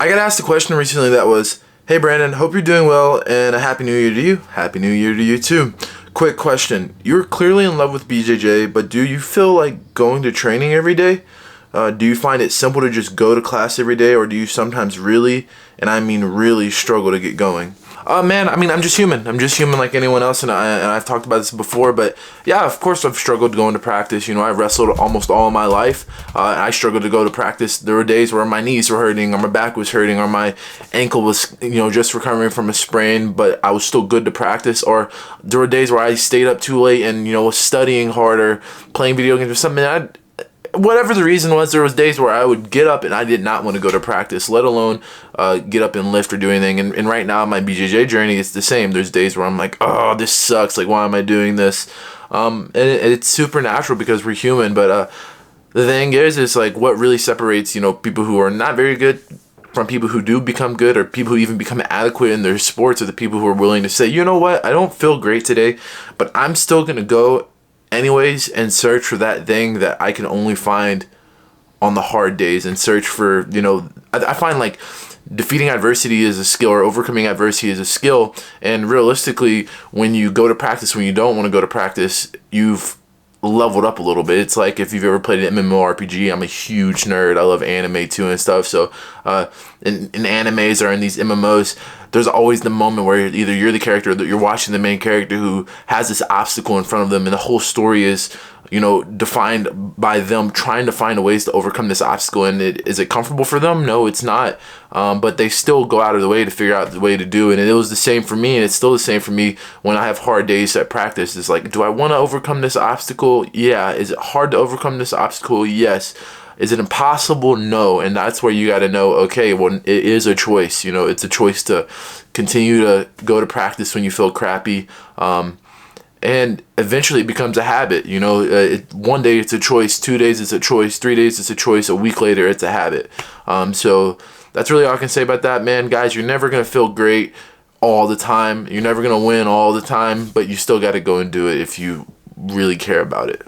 I got asked a question recently that was, "Hey Brandon, hope you're doing well and a happy new year to you." Happy new year to you too. Quick question. You're clearly in love with BJJ, but do you feel like going to training every day? Do you find it simple to just go to class every day, or do you sometimes really, and I mean really, struggle to get going? Man, I mean, I'm just human. I'm just human like anyone else, and I've talked about this before, but yeah, of course I've struggled going to practice. You know, I wrestled almost all of my life. I struggled to go to practice. There were days where my knees were hurting, or my back was hurting, or my ankle was, just recovering from a sprain, but I was still good to practice. Or there were days where I stayed up too late and, was studying harder, playing video games or something. Whatever the reason was, there was days where I would get up and I did not want to go to practice, let alone get up and lift or do anything. And right now, my BJJ journey is the same. There's days where I'm like, oh, this sucks. Like, why am I doing this? And it's super natural because we're human. But the thing is like what really separates, people who are not very good from people who do become good, or people who even become adequate in their sports, are the people who are willing to say, you know what, I don't feel great today, but I'm still going to go anyways and search for that thing that I can only find on the hard days, and search for, I find like defeating adversity is a skill, or overcoming adversity is a skill. And realistically, when you go to practice, when you don't want to go to practice, you've leveled up a little bit. It's like if you've ever played an MMORPG. I'm a huge nerd. I love anime too and stuff. So in animes or in these MMOs, there's always the moment where either you're the character, or that you're watching the main character who has this obstacle in front of them, and the whole story is, defined by them trying to find ways to overcome this obstacle. And is it comfortable for them? No, it's not. But they still go out of the way to figure out the way to do it. And it was the same for me, and it's still the same for me when I have hard days at practice. It's like, do I want to overcome this obstacle? Yeah. Is it hard to overcome this obstacle? Yes. Is it impossible? No. And that's where you got to know, okay, well, it is a choice. It's a choice to continue to go to practice when you feel crappy. And eventually it becomes a habit. One day it's a choice, 2 days it's a choice, 3 days it's a choice, a week later it's a habit. So that's really all I can say about that, man. Guys, you're never going to feel great all the time. You're never going to win all the time, but you still got to go and do it if you really care about it.